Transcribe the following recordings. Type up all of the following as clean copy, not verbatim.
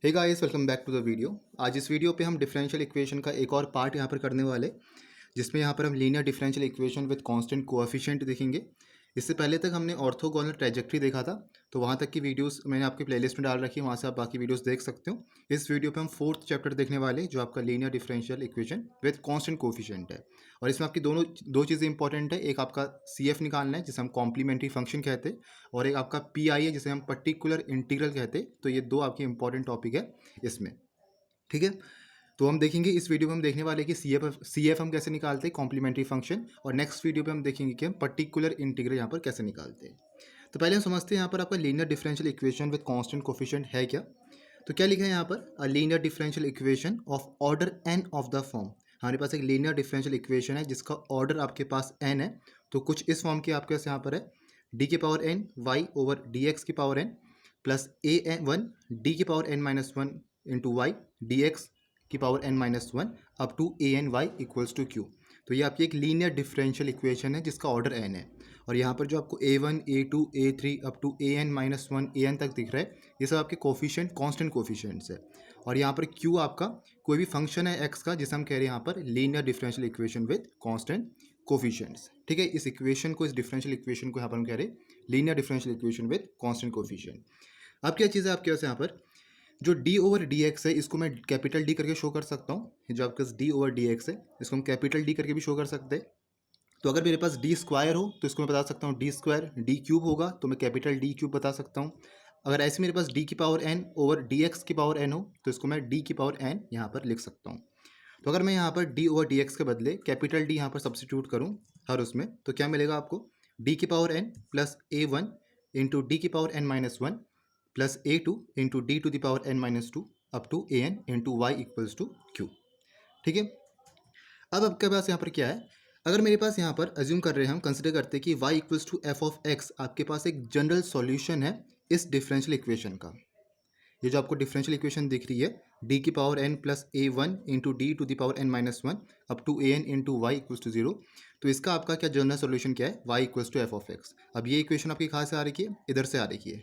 Hey guys, welcome back to the video. आज इस video पे हम डिफरेंशियल इक्वेशन का एक और पार्ट यहाँ पर करने वाले, जिसमें यहाँ पर हम linear differential equation with constant coefficient देखेंगे। इससे पहले तक हमने ऑर्थोगोनल ट्रेजेक्टरी देखा था, तो वहाँ तक की वीडियोस मैंने आपकी प्लेलिस्ट में डाल रखी है, वहाँ से आप बाकी वीडियोस देख सकते हो। इस वीडियो पे हम फोर्थ चैप्टर देखने वाले, जो आपका linear differential equation with constant coefficient है। और इसमें आपकी दो चीज़ें इंपॉर्टेंट है। एक आपका CF निकालना है, जिसे हम कॉम्प्लीमेंट्री फंक्शन कहते हैं, और एक आपका PI है, जिसे हम पर्टिकुलर इंटीग्रल कहते हैं। तो ये दो आपके इंपॉर्टेंट टॉपिक है इसमें। ठीक है, तो हम देखेंगे इस वीडियो में, हम देखने वाले हैं कि सी एफ हम कैसे निकालते हैं कॉम्प्लीमेंट्री फंक्शन, और नेक्स्ट वीडियो पे हम देखेंगे कि हम पर्टिकुलर इंटीग्रल यहाँ पर कैसे निकालते हैं। तो पहले हम समझते हैं यहाँ पर आपका linear differential equation with constant coefficient है क्या। तो क्या लिखा है यहाँ पर, a linear differential equation of order n of the form. हमारे पास एक लीनियर डिफरेंशियल इक्वेशन है जिसका ऑर्डर आपके पास n है। तो कुछ इस फॉर्म की आपके पास यहाँ पर है, डी के power n y over D X की power n plus a1 D की power n minus one into Y D X की power n minus one up to A N Y equals to Q. तो ये आपकी एक linear differential equation है जिसका order n है। और यहाँ पर जो आपको a1 a2 a3 up to A N minus one A N तक दिख रहा है, ये सब आपके कोफिशिएंट कांस्टेंट कोफिशिएंट्स है। और यहाँ पर q आपका कोई भी फंक्शन है x का, जिसे हम कह रहे हैं यहाँ पर linear differential equation with constant coefficients. ठीक है, इस इक्वेशन को, इस डिफरेंशियल इक्वेशन को यहाँ पर हम कह रहे हैं linear differential equation with constant coefficient. अब क्या चीज़ है आपके पास यहाँ पर, जो d ओवर डी एक्स है, इसको मैं कैपिटल D करके शो कर सकता हूँ। जो आपके पास d ओवर डी एक्स है, इसको हम कैपिटल D करके भी शो कर सकते हैं। तो अगर मेरे पास d स्क्वायर हो तो इसको मैं बता सकता हूँ d स्क्वायर, d क्यूब होगा तो मैं कैपिटल D क्यूब बता सकता हूँ। अगर ऐसे मेरे पास d की power n over D X की पावर n हो तो इसको मैं d की पावर n यहाँ पर लिख सकता हूँ। तो अगर मैं यहाँ पर d ओवर डी एक्स के बदले कैपिटल D यहाँ पर सब्सिट्यूट करूँ हर उसमें, तो क्या मिलेगा आपको, d की power n plus a1 into D की power n minus one plus a2 into D to the power n minus two up to an into Y equals to Q. ठीक है, अब आपके पास यहाँ पर क्या है, अगर मेरे पास यहाँ पर अज्यूम कर रहे हैं, हम कंसिडर करते हैं कि y equals to F of X आपके पास एक जनरल सॉल्यूशन है इस डिफरेंशियल इक्वेशन का। ये जो आपको डिफरेंशियल इक्वेशन दिख रही है, d की power n plus A one into D to the power n minus one up to A N into Y equals to zero. तो इसका आपका क्या जनरल सॉल्यूशन क्या है, y equals to F of X. अब ये equation आपकी कहाँ से आ रही है, इधर से आ रही है।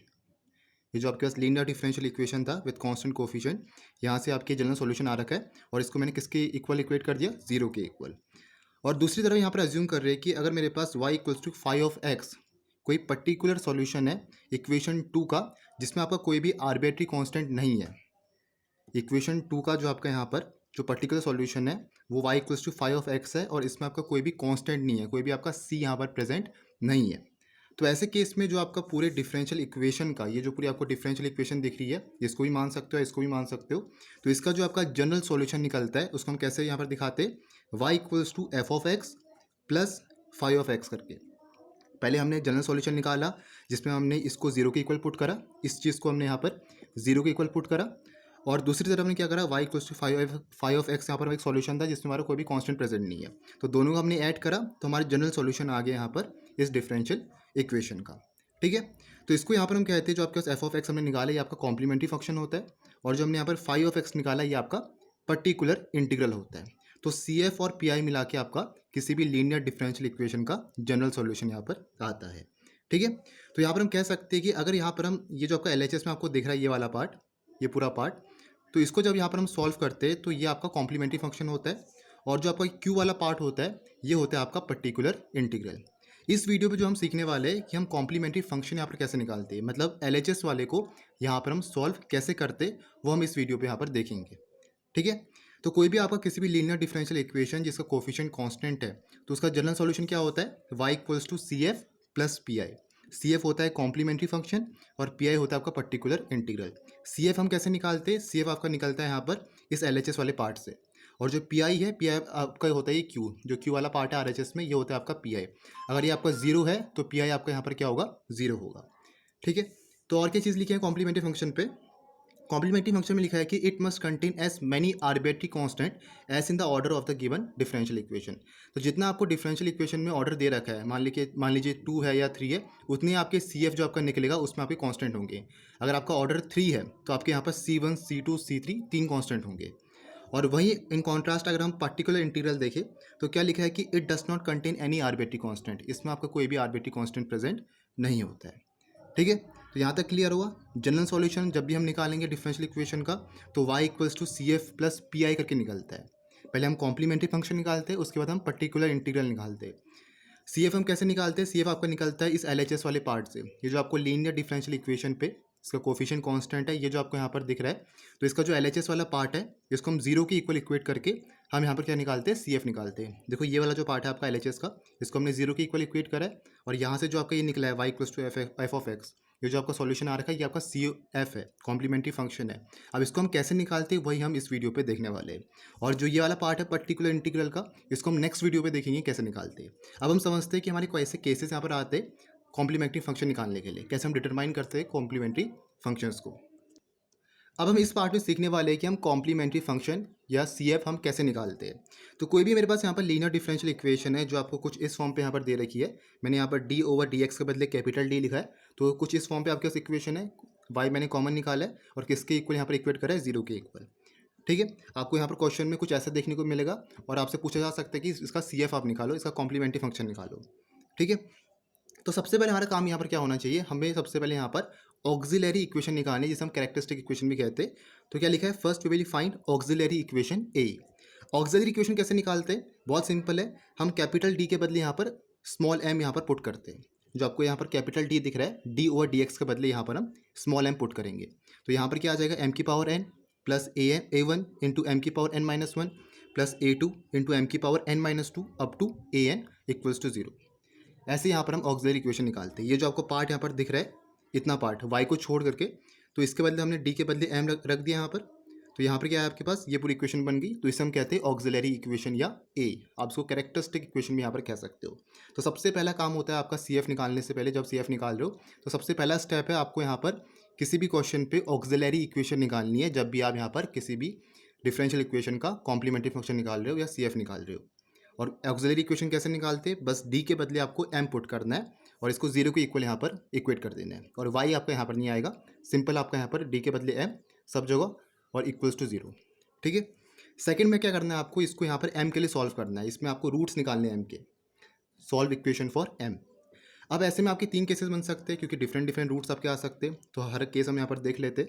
ये जो आपके पास लीनियर डिफरेंशियल इक्वेशन था विद कांस्टेंट कोफिशिएंट, यहाँ से आपके जनरल सॉल्यूशन आ रखा है, और इसको मैंने किसके इक्वल इक्वेट कर दिया, जीरो के इक्वल। और दूसरी तरफ यहाँ पर अज्यूम कर रहे हैं कि अगर मेरे पास y equals to phi of X कोई पर्टिकुलर सॉल्यूशन है इक्वेशन टू का, जिसमें आपका कोई भी आर्बिट्री कांस्टेंट नहीं है। इक्वेशन टू का जो आपका यहाँ पर जो पर्टिकुलर सॉल्यूशन है वो y equals to phi of X है, और इसमें आपका कोई भी कांस्टेंट नहीं है, कोई भी आपका c यहाँ पर प्रेजेंट नहीं है। तो ऐसे केस में जो आपका पूरे डिफरेंशियल इक्वेशन का, ये जो पूरी आपको डिफरेंशियल इक्वेशन दिख रही है, इसको भी मान सकते हो, इसको भी मान सकते हो। तो इसका जो आपका जनरल सॉल्यूशन निकलता है उसको हम कैसे यहाँ पर दिखाते हैं, y equals to F of X plus phi of X करके। पहले हमने जनरल सॉल्यूशन निकाला जिसमें हमने इसको जीरो के इक्वल पुट करा, इस चीज़ को हमने यहाँ पर जीरो के इक्वल पुट करा, और दूसरी तरफ हमने क्या करा, y equals to phi of X यहाँ पर एक सॉल्यूशन था जिसमें हमारा कोई भी कांस्टेंट प्रेजेंट नहीं है। तो दोनों को हमने ऐड करा तो हमारे जनरल सॉल्यूशन आ गया यहाँ पर इस डिफरेंशियल इक्वेशन का। ठीक है, तो इसको यहाँ पर हम कहते हैं, जो आपके पास एफ ऑफ एक्स हमने निकाला ये आपका कॉम्प्लीमेंट्री फंक्शन होता है, और जो हमने यहाँ पर फाइव ऑफ एक्स निकाला ये आपका पर्टिकुलर इंटीग्रल होता है। तो सी एफ और पी आई मिला के आपका किसी भी लीनियर डिफरेंशियल इक्वेशन का जनरल सॉल्यूशन यहाँ पर आता है। ठीक है, तो यहाँ पर हम कह सकते हैं कि अगर यहाँ पर हम, ये जो आपका LHS में आपको दिख रहा है ये वाला पार्ट, ये पूरा पार्ट, तो इसको जब यहाँ पर हम सॉल्व करते हैं तो ये आपका कॉम्प्लीमेंट्री फंक्शन होता है, और जो आपका क्यू वाला पार्ट होता है ये होता है आपका पर्टिकुलर इंटीग्रल। इस वीडियो पे जो हम सीखने वाले हैं कि हम कॉम्प्लीमेंट्री फंक्शन यहाँ पर कैसे निकालते हैं, मतलब LHS वाले को यहाँ पर हम सॉल्व कैसे करते, वो हम इस वीडियो पे यहाँ पर देखेंगे। ठीक है, तो कोई भी आपका किसी भी लीनियर डिफरेंशियल इक्वेशन जिसका कोफिशिएंट कांस्टेंट है, तो उसका जनरल सॉल्यूशन क्या होता है, y equals to C F plus P I. C F होता है कॉम्प्लीमेंट्री फंक्शन और पी आई होता है आपका पर्टिकुलर इंटीग्रल। सी एफ हम कैसे निकालते हैं, सी एफ आपका निकलता है यहाँ पर इस LHS वाले पार्ट से, और जो पी आई है, पी आई आपका होता है ये क्यू, जो क्यू वाला पार्ट है RHS में, ये होता है आपका पी आई। अगर ये आपका जीरो है तो पी आई आपका यहाँ पर क्या होगा, जीरो होगा। ठीक है, तो और क्या चीज़ लिखी है कॉम्प्लीमेंट्री फंक्शन पे, कॉम्प्लीमेंट्री फंक्शन में लिखा है कि it must contain as many arbitrary constant as in the order of the given differential equation. तो जितना आपको डिफरेंशियल इक्वेशन में ऑर्डर दे रखा है, मान लीजिए 2 है या 3 है, उतने आपके CF जो आपका निकलेगा उसमें आपके कांस्टेंट होंगे। अगर आपका ऑर्डर 3 है तो आपके यहाँ पर C1 C2 C3 तीन कांस्टेंट होंगे। और वहीं इन कॉन्ट्रास्ट अगर हम पर्टिकुलर इंटीग्रल देखें तो क्या लिखा है कि it does not contain any arbitrary constant, इसमें आपका कोई भी आर्बिट्री कांस्टेंट प्रेजेंट नहीं होता है। ठीक है, तो तो यहाँ तक क्लियर हुआ। जनरल सॉल्यूशन जब भी हम निकालेंगे डिफरेंशियल इक्वेशन का तो y equals to C F plus P I करके निकलता है। पहले हम कॉम्प्लीमेंट्री फंक्शन निकालते हैं, उसके बाद हम पर्टिकुलर इंटीग्रल निकालते हैं। सी एफ हम कैसे निकालते हैं? सी एफ आपका निकलता है इस एल एच एस वाले पार्ट से। ये जो आपको लीनियर डिफरेंशियल इक्वेशन पे इसका कोफिशिएंट कांस्टेंट है, ये जो आपको यहाँ पर दिख रहा है, तो इसका जो एल एच एस वाला पार्ट है इसको हम जीरो के इक्वल इक्वेट करके हम यहाँ पर क्या निकालते हैं? सी एफ निकालते हैं। देखो ये वाला जो पार्ट है आपका एल एच एस का, इसको हमने जीरो के इक्वल इक्वेट करा है, और यहाँ से जो आपका ये निकला है Y equals to F of X, ये जो आपका सॉल्यूशन आ रखा है ये आपका सी एफ है, कॉम्प्लीमेंट्री फंक्शन है। अब इसको हम कैसे निकालते हैं वही हम इस वीडियो पे देखने वाले हैं। और जो ये वाला पार्ट है पर्टिकुलर इंटीग्रल का, इसको हम नेक्स्ट वीडियो पे देखेंगे कैसे निकालते हैं। अब हम समझते हैं कि हमारे कैसे केसेस यहाँ पर आते हैं कॉम्प्लीमेंट्री फंक्शन निकालने के लिए, कैसे हम डिटरमाइन करते हैं कॉम्प्लीमेंट्री फंक्शंस को। अब हम इस पार्ट में सीखने वाले हैं कि हम कॉम्प्लीमेंट्री फंक्शन या सी एफ हम कैसे निकालते हैं। तो कोई भी मेरे पास यहाँ पर लीनियर डिफरेंशियल इक्वेशन है जो आपको कुछ इस फॉर्म पे यहाँ पर दे रखी है। मैंने यहाँ पर डी ओवर डी एक्स के बदले कैपिटल डी लिखा है, तो कुछ इस फॉर्म पे आपके पास इक्वेशन है। वाई मैंने कॉमन निकाला है और किसके इक्वल यहाँ पर इक्वेट करा है? जीरो के इक्वल। ठीक है, आपको यहाँ पर क्वेश्चन में कुछ ऐसा देखने को मिलेगा और आपसे पूछा जा सकता है कि इसका सी एफ आप निकालो, इसका कॉम्प्लीमेंट्री फंक्शन निकालो। ठीक है, तो सबसे पहले हमारा काम यहाँ पर क्या होना चाहिए? हमें सबसे पहले यहाँ पर ऑक्सिलरी इक्वेशन निकालनी है, जिसे हम कैरेक्टरिस्टिक इक्वेशन भी कहते हैं। तो क्या लिखा है? First we will find auxiliary equation A. Auxiliary equation कैसे निकालते हैं? बहुत सिंपल है, हम कैपिटल डी के बदले यहाँ पर स्मॉल एम यहाँ पर पुट करते हैं। जो आपको यहाँ पर कैपिटल डी दिख रहा है, डी ओवर डी एक्स के बदले यहाँ पर हम स्मॉल एम पुट करेंगे। तो यहाँ पर क्या आ जाएगा? एम की power N plus A one into M की power N minus one plus A two into M की power N minus two up to A N equals to zero. ऐसे यहाँ पर हम ऑक्सिलरी इक्वेशन निकालते हैं। ये जो आपको पार्ट यहाँ पर दिख रहा है, इतना पार्ट y को छोड़ करके, तो इसके बदले हमने d के बदले m रख दिया यहाँ पर। तो यहाँ पर क्या है आपके पास? ये पूरी इक्वेशन बन गई। तो इसे हम कहते हैं ऑक्सिलरी इक्वेशन या a। आप इसको कैरेक्टरिस्टिक इक्वेशन भी यहाँ पर कह सकते हो। तो सबसे पहला काम होता है आपका सी एफ निकालने से पहले, जब सी एफ निकाल रहे हो तो सबसे पहला स्टेप है आपको यहाँ पर किसी भी क्वेश्चन पे ऑक्सिलरी इक्वेशन निकालनी है। जब भी आप यहाँ पर किसी भी डिफरेंशियल इक्वेशन का कॉम्प्लीमेंट्री फंक्शन निकाल रहे हो या सी एफ निकाल रहे हो। और ऑक्सिलरी इक्वेशन कैसे निकालते हैं? बस डी के बदले आपको एम पुट करना है और इसको जीरो के इक्वल यहाँ पर इक्वेट कर देना है, और वाई आपका यहाँ पर नहीं आएगा। सिंपल आपका यहाँ पर डी के बदले एम सब जगह और इक्वल्स टू जीरो। ठीक है, सेकंड में क्या करना है आपको? इसको यहाँ पर एम के लिए सॉल्व करना है। इसमें आपको रूट्स निकालने हैं एम के। Solve equation for M. अब ऐसे में आपके तीन केसेस बन सकते हैं, क्योंकि डिफरेंट डिफरेंट रूट्स आपके आ सकते हैं। तो हर केस हम यहाँ पर देख लेते।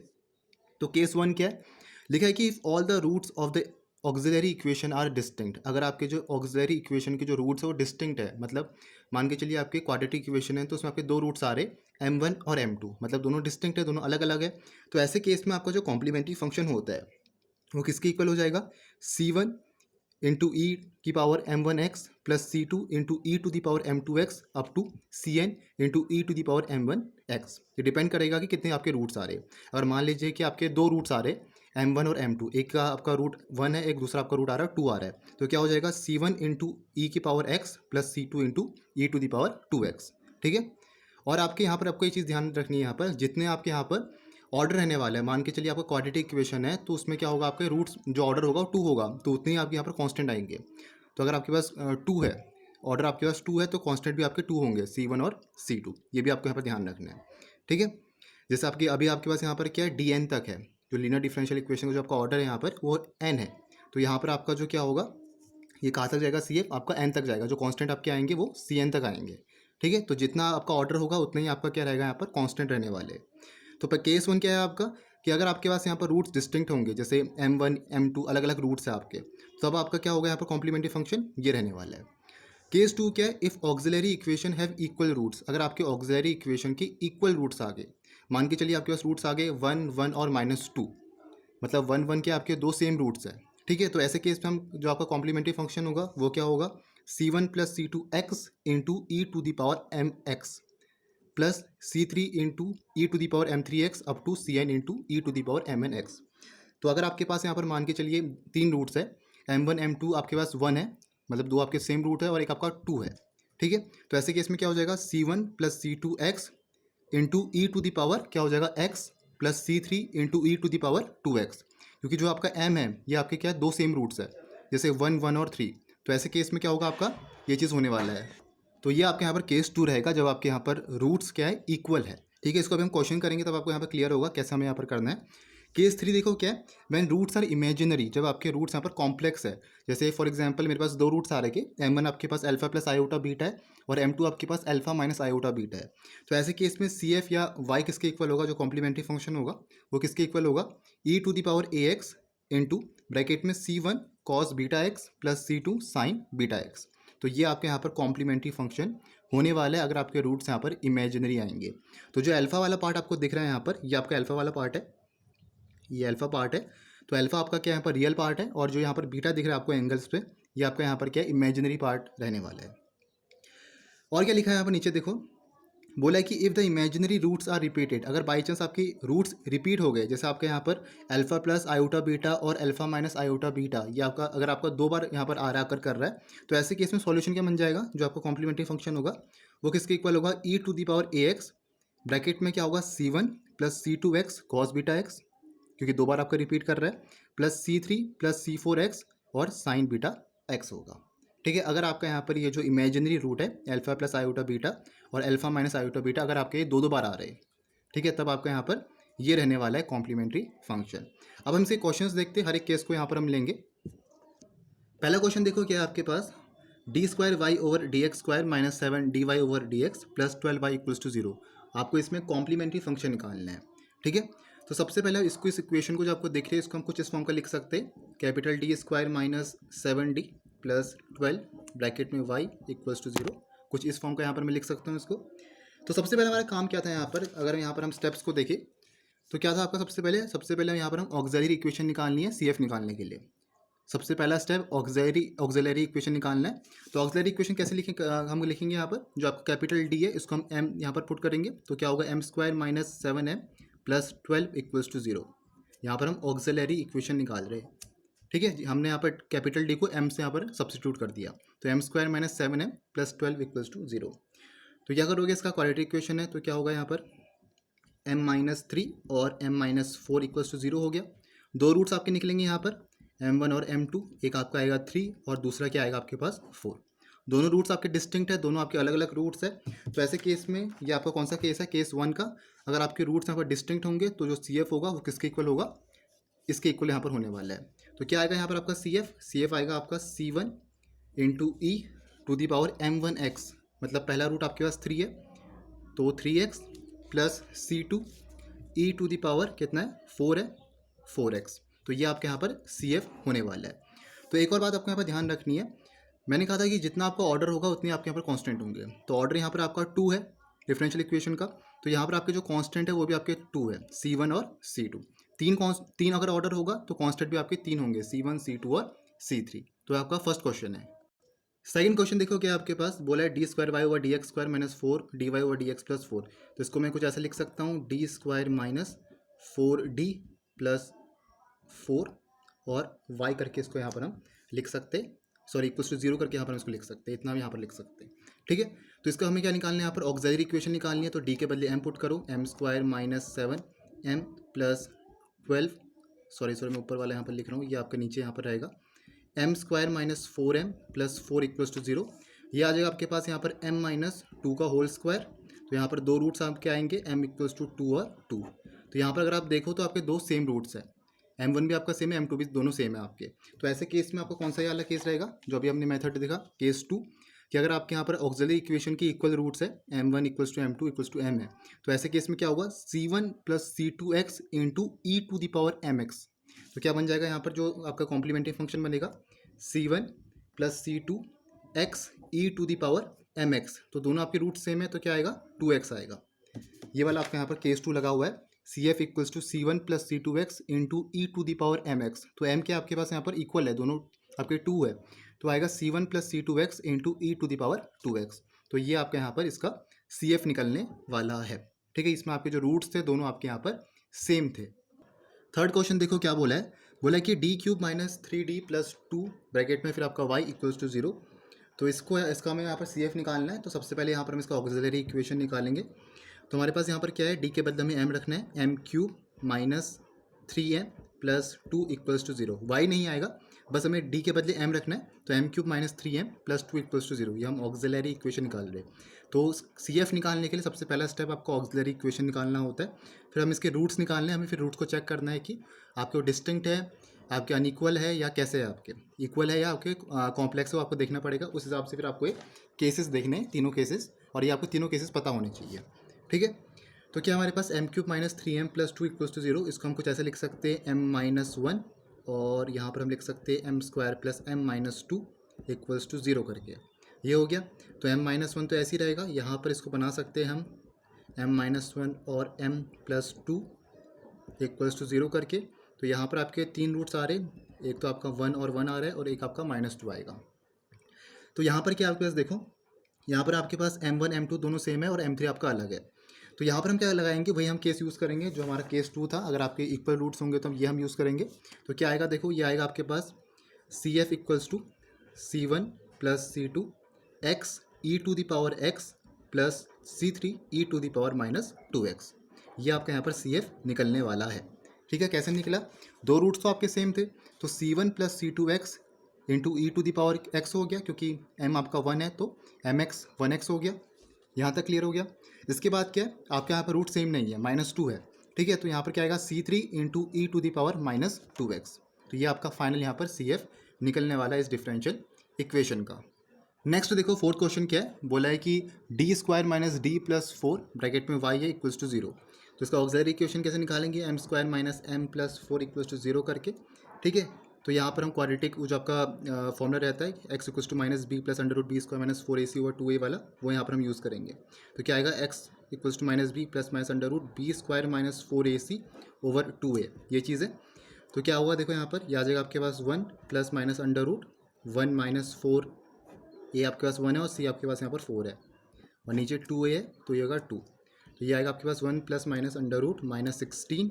तो केस वन क्या है? लिखा है कि if all the roots of the auxiliary equation are distinct. अगर आपके जो ऑक्सिलरी इक्वेशन के जो रूट्स है वो डिस्टिंक्ट है, मतलब मान के चलिए आपके क्वाड्रेटिक इक्वेशन है तो उसमें आपके दो रूट्स आ रहे m1 और m2, मतलब दोनों डिस्टिंक्ट है, दोनों अलग अलग है। तो ऐसे केस में आपका जो कॉम्प्लीमेंट्री फंक्शन होता है वो किसके इक्वल हो जाएगा? c1 इंटू ई की power m1x plus c2 into E to the power m2x up to cn into E to the power m1x। ये डिपेंड करेगा कि कितने आपके रूट्स आ रहे हैं। अगर मान लीजिए कि आपके दो रूट्स आ रहे हैं m1 और m2, एक का आपका रूट 1 है, एक दूसरा आपका रूट आ रहा है 2 आ रहा है, तो क्या हो जाएगा? c1 इंटू ई की power x plus c2 into E to the power 2x। ठीक है, और आपके यहाँ पर आपको ये चीज़ ध्यान रखनी है, यहाँ पर जितने आपके यहाँ पर ऑर्डर रहने वाला है, मान के चलिए आपका क्वाड्रेटिक इक्वेशन है तो उसमें क्या होगा? आपके रूट्स जो ऑर्डर होगा वो 2 होगा, तो उतने ही आपके यहाँ पर कांस्टेंट आएंगे। तो अगर आपके पास 2 है, ऑर्डर आपके पास 2 है, तो कांस्टेंट भी आपके 2 होंगे, c1 और c2। ये भी आपको यहाँ पर ध्यान रखना है। ठीक है, जैसे आपकी अभी आपके पास यहाँ पर क्या है? dn तक है। जो लीनियर डिफरेंशियल इक्वेशन का जो आपका ऑर्डर है यहाँ पर वो n है। तो यहाँ पर आपका जो क्या होगा? ये कहाँ तक जाएगा? सी एफ आपका n तक जाएगा। जो कांस्टेंट आपके आएंगे वो cn तक आएंगे। ठीक है, तो जितना आपका ऑर्डर होगा उतना ही आपका क्या रहेगा? यहाँ पर कांस्टेंट रहने वाले। तो केस वन क्या है आपका? कि अगर आपके पास यहाँ पर रूट्स डिस्टिंक्ट होंगे, जैसे m1 m2 अलग अलग रूट्स है आपके, तो अब आपका क्या होगा? यहाँ पर कॉम्प्लीमेंट्री फंक्शन ये रहने वाला है। केस टू क्या है? If auxiliary equation have equal roots. अगर आपके ऑक्सिलरी इक्वेशन के इक्वल रूट्स आ गए, मान के चलिए आपके पास रूट्स आ गए 1 1 और -2, मतलब 1 1 के आपके दो सेम रूट्स हैं। ठीक है, तो ऐसे केस में हम जो आपका कॉम्प्लीमेंट्री फंक्शन होगा वो क्या होगा? c1 plus c2x into E to the power mx plus c3 into E to the power m3x up to cn into E to the power mnx। तो अगर आपके पास यहाँ पर मान के चलिए 3 रूट्स है, m1 m2 आपके पास 1 है, मतलब दो आपके सेम रूट है, और एक आपका 2 है। ठीक है, तो ऐसे केस में क्या हो जाएगा? c1 plus c2x into E to the power क्या हो जाएगा? x plus c3 into E to the power 2x, क्योंकि जो आपका m है ये आपके क्या है? दो सेम रूट्स है, जैसे 1 1 और 3। तो ऐसे केस में क्या होगा? आपका ये चीज़ होने वाला है। तो ये आपके यहाँ पर केस 2 रहेगा, जब आपके यहाँ पर रूट्स क्या है? इक्वल है। ठीक है, इसको अभी हम क्वेश्चन करेंगे तब आपको यहाँ पर क्लियर होगा कैसे हमें यहाँ पर करना है। केस 3 देखो क्या है, व्हेन रूट्स आर इमेजिनरी, जब आपके रूट्स यहाँ पर कॉम्प्लेक्स है। जैसे फॉर एग्जांपल मेरे पास दो रूट्स आ रहे हैं, m1 आपके पास अल्फा प्लस आयोटा बीटा है और m2 आपके पास अल्फा माइनस आयोटा बीटा है। तो ऐसे केस में CF या y किसके इक्वल होगा, जो कॉम्प्लीमेंट्री फंक्शन होगा वो किसके इक्वल होगा, e to the power ax into bracket में c1 cos beta X plus c2 sine beta X. तो ये आपके यहाँ पर कॉम्प्लीमेंट्री फंक्शन होने वाला है अगर आपके रूट्स यहाँ पर इमेजिनरी आएंगे। तो जो अल्फा वाला पार्ट आपको दिख रहा है यहाँ पर, ये आपका अल्फा वाला पार्ट है, ये अल्फा पार्ट है। तो अल्फा आपका क्या यहाँ पर रियल पार्ट है, और जो यहाँ पर बीटा दिख रहा है आपको एंगल्स पे, ये आपका यहाँ पर क्या है, इमेजिनरी पार्ट रहने वाला है। और क्या लिखा है यहाँ पर नीचे देखो, बोला है कि if the imaginary roots are repeated, अगर बाई चांस आपकी रूट्स रिपीट हो गए, जैसे आपके यहाँ पर अल्फा प्लस आयोटा बीटा और अल्फा माइनस आयोटा बीटा, ये आपका अगर आपका दो बार यहाँ पर आकर कर रहा है, तो ऐसे केस में सॉल्यूशन क्या बन जाएगा, जो आपका कॉम्प्लीमेंट्री फंक्शन होगा वो किसके इक्वल होगा, e to the power ax bracket में क्या होगा c1 plus c2x cos beta x, क्योंकि दो बार आपका रिपीट कर रहा है, प्लस c3 प्लस c4x और साइन बीटा एक्स होगा। ठीक है, अगर आपका यहाँ पर ये जो इमेजिनरी रूट है अल्फा प्लस आयोटा बीटा और अल्फा माइनस आयोटा बीटा, अगर आपके दो दो बार आ रहे हैं, ठीक है, तब आपका यहाँ पर ये रहने वाला है कॉम्प्लीमेंट्री फंक्शन। अब हम इसके क्वेश्चंस देखते हैं, हर एक केस को यहाँ पर हम लेंगे। पहला क्वेश्चन देखो क्या है आपके पास, D square Y over D x square minus 7 D Y over D x plus 12 Y equals to 0। आपको इसमें कॉम्प्लीमेंट्री फंक्शन निकालना है। ठीक है, तो सबसे पहले इसको, इस इक्वेशन को जो आपको दिख रही है, इसको हम कुछ इस फॉर्म का लिख सकते हैं, capital D square minus 7d plus 12 bracket में y इक्वल्स टू 0, कुछ इस फॉर्म का यहाँ पर मैं लिख सकता हूँ इसको। तो सबसे पहले हमारा काम क्या था यहाँ पर, अगर यहाँ पर हम स्टेप्स को देखें तो क्या था आपका, सबसे पहले यहाँ पर हम ऑक्सिलरी इक्वेशन निकालनी है CF निकालने के लिए। सबसे पहला स्टेप ऑक्सिलरी इक्वेशन निकालना है। तो ऑक्सिलरी इक्वेशन कैसे लिखेंगे, हम लिखेंगे यहाँ पर, जो आपका कैपिटल डी है इसको हम m यहाँ पर पुट करेंगे, तो क्या होगा m square minus 7m plus 12 equals to 0। यहाँ पर हम ऑक्सिलरी इक्वेशन निकाल रहे हैं। ठीक है, हमने यहाँ पर कैपिटल डी को m से यहाँ पर सब्सटीट्यूट कर दिया, तो m square minus 7m plus 12 equals to 0। तो क्या करोगे, इसका क्वाड्रेटिक इक्वेशन है, तो क्या होगा यहाँ पर m माइनस 3 और m माइनस 4 इक्वल्स टू 0 हो गया। दो रूट्स आपके निकलेंगे यहाँ पर m1 और m2, एक आपका आएगा 3 और दूसरा क्या आएगा आपके पास 4। दोनों रूट्स आपके डिस्टिंक्ट है, दोनों आपके अलग अलग रूट्स है। तो ऐसे केस में ये आपका कौन सा केस है, केस 1 का, अगर आपके रूट्स यहाँ पर डिस्टिंक्ट होंगे तो जो CF होगा वो किसके इक्वल होगा, इसके इक्वल यहाँ पर होने वाला है। तो क्या आएगा यहाँ पर आपका CF आएगा आपका C1 into E to the power m1x, मतलब पहला रूट आपके पास 3 है तो 3x plus C2 e to the power कितना है 4 है 4x। तो ये आपके यहाँ पर CF होने वाला है। तो एक और बात आपको यहाँ पर ध्यान रखनी है, मैंने कहा था कि जितना आपका ऑर्डर होगा उतने आपके यहाँ पर कांस्टेंट होंगे। तो ऑर्डर यहाँ पर आपका 2 है डिफरेंशियल इक्वेशन का, तो यहाँ पर आपके जो कांस्टेंट है वो भी आपके 2 है, C1 और C2। तीन अगर ऑर्डर होगा तो कांस्टेंट भी आपके 3 होंगे, C1 C2 और C3। तो आपका फर्स्ट क्वेश्चन है। सेकंड क्वेश्चन देखो क्या आपके पास बोला है, d square Y over D x square minus 4 d Y over D x plus 4। तो इसको मैं कुछ ऐसा लिख सकता हूँ, D square minus 4d plus 4 और y करके इसको यहाँ पर हम लिख सकते, सॉरी इक्वल्स टू 0 करके यहाँ पर हम इसको लिख सकते, इतना भी यहाँ पर लिख सकते हैं। ठीक है, तो इसका हमें क्या निकालना है, यहाँ पर ऑक्सिलरी इक्वेशन निकालनी है। तो d के बदले m पुट करो, m square minus 7m plus 12, sorry मैं ऊपर वाला यहाँ पर लिख रहा हूँ, ये आपका नीचे यहाँ पर रहेगा, m square minus 4m plus 4 equals to 0। ये आ जाएगा आपके पास यहाँ पर m माइनस 2 का होल स्क्वायर। तो यहाँ पर दो रूट्स आपके आएंगे, m इक्वल्स टू 2 और 2। तो यहाँ पर अगर आप देखो तो आपके दो सेम रूट्स हैं, m1 भी आपका सेम है, m2 भी, दोनों सेम है आपके। तो ऐसे केस में आपको कौन सा ये वाला केस रहेगा, जो अभी हमने मेथड देखा केस 2, कि अगर आपके यहाँ पर ऑक्सिलरी इक्वेशन की इक्वल रूट्स है, m1 equals to m2 equals to m है, तो ऐसे केस में क्या होगा, c1 plus c2x into E to the power mx। तो क्या बन जाएगा यहाँ पर जो आपका कॉम्प्लीमेंट्री फंक्शन बनेगा, c1 plus c2x e to the power mx। तो दोनों आपके रूट सेम है, तो क्या आएगा 2x आएगा। ये वाला आपका यहाँ पर केस 2 लगा हुआ है, CF equals to C1 plus C2x into E to the power mx। तो m के आपके पास यहाँ पर इक्वल है, दोनों आपके 2 है, तो आएगा C1 plus C2x into E to the power 2x। तो ये आपके यहाँ पर इसका CF निकलने वाला है। ठीक है, इसमें आपके जो रूट्स थे दोनों आपके यहाँ पर सेम थे। थर्ड क्वेश्चन देखो क्या बोला है, बोला कि D cube minus 3d plus 2 bracket में फिर आपका y इक्वल्स टू 0। तो इसका हमें यहाँ पर CF निकालना है। तो सबसे पहले यहाँ पर हम इसका ऑक्सिलरी इक्वेशन निकालेंगे। तो हमारे पास यहाँ पर क्या है, डी के बदले हमें m रखना है, m cube minus 3m plus 2 equals to 0। y नहीं आएगा, बस हमें डी के बदले एम रखना है, तो m cube minus 3m plus 2 equals to 0, ये हम ऑक्सिलरी इक्वेशन निकाल रहे हैं। तो सी एफ निकालने के लिए सबसे पहला स्टेप आपको ऑक्सिलरी इक्वेशन निकालना होता है, फिर हम इसके रूट्स निकालने हैं, हमें फिर रूट्स को चेक करना है कि आपके डिस्टिंक्ट है, आपके अनइक्वल है या कैसे है, आपके इक्वल है या आपके कॉम्प्लेक्स है, वो आपको देखना पड़ेगा। उस हिसाब से फिर आपको एक केसेस देखने हैं, तीनों केसेस, और ये आपको तीनों केसेस पता होने चाहिए। ठीक है, तो क्या हमारे पास M cube minus 3m plus 2 equals to 0, इसको हम कुछ ऐसे लिख सकते हैं m माइनस 1, और यहाँ पर हम लिख सकते हैं m square plus m minus 2 equals to 0 करके, ये हो गया। तो m माइनस 1 तो ऐसे ही रहेगा, यहाँ पर इसको बना सकते हैं हम m माइनस 1 और m प्लस 2 इक्वल्स टू 0 करके। तो यहाँ पर आपके तीन रूट्स आ रहे हैं, एक तो आपका 1 और 1 आ रहा है, और एक आपका -2 आएगा। तो यहाँ पर क्या आपके पास देखो, यहाँ पर आपके पास m1 m2 दोनों सेम है और m3 आपका अलग है। तो यहाँ पर हम क्या लगाएंगे, वही हम केस यूज़ करेंगे जो हमारा केस 2 था। अगर आपके इक्वल रूट्स होंगे तो हम ये हम यूज़ करेंगे। तो क्या आएगा देखो, ये आएगा आपके पास C F equals to C1 plus C2 x e to the power x plus C3 e to the power minus 2x। ये आपका यहाँ पर सी एफ निकलने वाला है। ठीक है, कैसे निकला, दो रूट्स तो आपके सेम थे, तो C1 plus C2x into E to the power x हो गया, क्योंकि m आपका 1 है तो mx 1x हो गया। यहाँ तक क्लियर हो गया। इसके बाद क्या है, आपके यहाँ पर रूट सेम नहीं है, -2 है। ठीक है, तो यहाँ पर क्या आएगा C3 into E to the power minus 2x। तो ये आपका फाइनल यहाँ पर CF निकलने वाला है इस डिफरेंशियल इक्वेशन का। नेक्स्ट देखो, फोर्थ क्वेश्चन क्या है, बोला है कि d square minus d plus 4 bracket में वाई है इक्वल्स टू 0। तो इसका ऑक्सिलरी इक्वेशन कैसे निकालेंगे, m square minus m plus 4 equals to 0 करके। ठीक है, तो यहाँ पर हम क्वाड्रेटिक जो आपका फॉर्मूला रहता है x equals to minus b plus under root b square minus 4ac over 2a वाला, वो यहाँ पर हम यूज़ करेंगे। तो क्या आएगा, x equals to minus b plus minus under root b square minus 4ac over 2a, ये चीज़ है। तो क्या हुआ देखो, यहाँ पर यह आ जाएगा आपके पास 1 plus minus under root 1 minus 4, ए आपके पास 1 है और सी आपके पास यहाँ पर 4 है, और नीचे 2a है तो ये होगा 2। तो ये आएगा आपके पास 1 plus minus under root minus 16,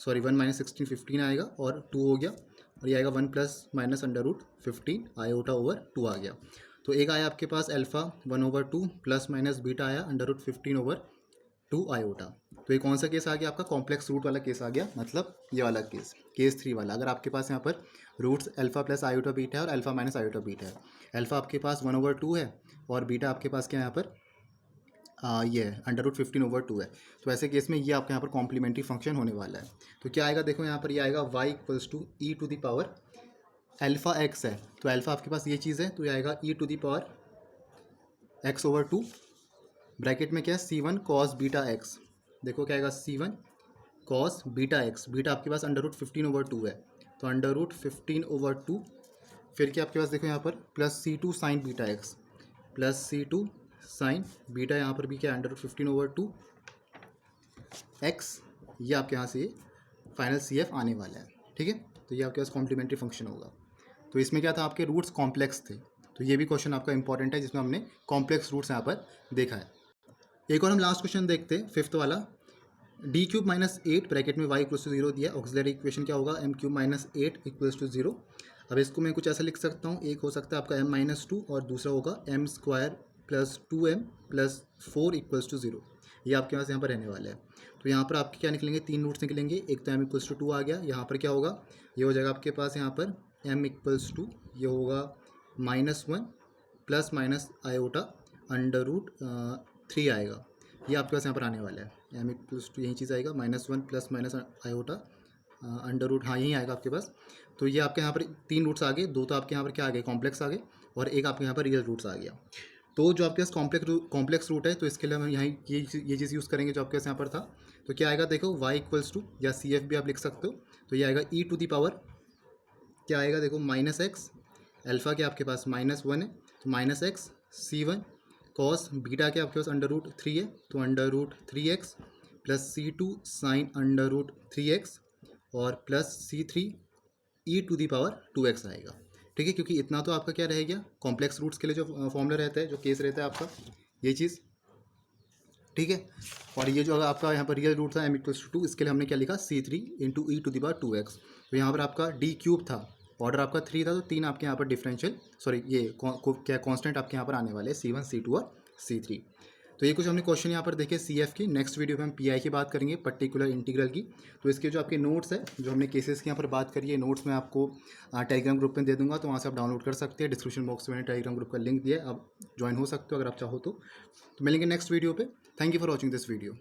sorry 1 minus 16 15 आएगा और 2 हो गया, और ये आएगा 1 plus minus under root 15 iota over 2 आ गया। तो एक आया आपके पास alpha 1 over 2 plus minus beta आया अंडर रूट 15 ओवर 2 आयोटा। तो ये कौन सा केस आ गया, आपका कॉम्प्लेक्स रूट वाला केस आ गया, मतलब ये वाला केस, केस 3 वाला। अगर आपके पास यहाँ पर roots alpha plus iota beta है और अल्फ़ा माइनस आयोटा बीटा है, अल्फ़ा आपके पास 1 ओवर 2 है और बीटा आपके पास क्या है यहाँ पर ये है अंडर रूट 15 ओवर 2 है। तो ऐसे केस में ये आपके यहाँ पर कॉम्प्लीमेंट्री फंक्शन होने वाला है। तो क्या आएगा देखो, यहाँ पर ये आएगा y equals to e to the power alpha x है, तो अल्फ़ा आपके पास ये चीज़ है, तो ये आएगा E to the power x over 2 bracket में क्या है C1 कॉस बीटा x। देखो क्या आएगा C1 cos beta x, beta आपके पास अंडर रूट 15 ओवर 2 है, तो अंडर रूट 15 ओवर 2, फिर क्या आपके पास देखो यहाँ पर plus C2 sine beta x plus C2 sine beta, यहाँ पर भी क्या अंडर रूट 15 ओवर 2 x, ये आपके यहाँ से फाइनल CF आने वाला है। ठीक है, तो ये आपके पास कॉम्प्लीमेंट्री फंक्शन होगा। तो इसमें क्या था, आपके रूट्स कॉम्प्लेक्स थे, तो ये भी क्वेश्चन आपका इंपॉर्टेंट है जिसमें हमने कॉम्प्लेक्स रूट्स यहाँ पर देखा है। एक और हम लास्ट क्वेश्चन देखते हैं, फिफ्थ वाला, डी क्यूब माइनस 8 ब्रैकेट में वाई इक्वल्स टू 0 दिया, ऑक्सिलरी इक्वेशन क्या होगा, m cube minus 8 equals to 0। अब इसको मैं कुछ ऐसा लिख सकता हूँ, एक हो सकता है आपका m माइनस 2 और दूसरा होगा m square plus 2m plus 4 equals to 0। ये आपके पास यहाँ पर रहने वाला है। तो यहाँ पर आपके क्या निकलेंगे, तीन रूट्स निकलेंगे, एक तो m इक्वल्स टू 2 आ गया, यहाँ पर क्या होगा, ये हो जाएगा आपके पास यहाँ पर m इक्वल्स टू, ये होगा -1 plus minus iota under root 3 आएगा, ये आपके पास यहाँ पर आने वाला है। m इक्वल्स टू यही चीज़ आएगा, -1 plus minus iota under root, हाँ यही आएगा आपके पास। तो ये आपके यहाँ पर तीन रूट्स आ गए, दो तो आपके यहाँ पर क्या आ गए, कॉम्प्लेक्स आ गए, और एक आपके यहाँ पर रियल रूट्स आ गया। तो जो आपके पास कॉम्प्लेक्स रूट है, तो इसके लिए हम यहाँ ये चीज़ यूज़ करेंगे जो आपके पास यहाँ पर था। तो क्या आएगा देखो, y इक्वल्स टू, या CF भी आप लिख सकते हो, तो ये आएगा e टू दी पावर, क्या आएगा देखो, -x, अल्फ़ा के आपके पास -1 है तो -x C1 कॉस बीटा के आपके पास अंडर रूट 3 है, तो under root 3x plus C2 sine under root 3x और plus C3 e to the power 2x आएगा। ठीक है, क्योंकि इतना तो आपका क्या रह गया, कॉम्प्लेक्स रूट्स के लिए जो फॉर्मूला रहता है, जो केस रहता है आपका, ये चीज़। ठीक है, और ये जो आपका यहाँ पर रियल रूट था m इक्वल्स टू 2, इसके लिए हमने क्या लिखा, C3 into E to the power 2x। तो यहाँ पर आपका d क्यूब था, ऑर्डर आपका 3 था, तो 3 आपके यहाँ पर डिफरेंशियल, सॉरी ये क्या कांस्टेंट आपके यहाँ पर आने वाले हैं, C1 C2 और C3। तो ये कुछ हमने क्वेश्चन यहाँ पर देखे CF की। नेक्स्ट वीडियो में हम PI की बात करेंगे, पर्टिकुलर इंटीग्रल की। तो इसके जो आपके नोट्स है, जो हमने केसेस की यहाँ पर बात करी है, नोट्स मैं आपको टेलीग्राम ग्रुप में दे दूंगा, तो वहाँ से आप डाउनलोड कर सकते हैं। डिस्क्रिप्शन बॉक्स में मैंने टेलीग्राम ग्रुप का लिंक दिया है, आप ज्वाइन हो सकते हो अगर आप चाहो तो मिलेंगे नेक्स्ट वीडियो पे। Thank you for watching this video.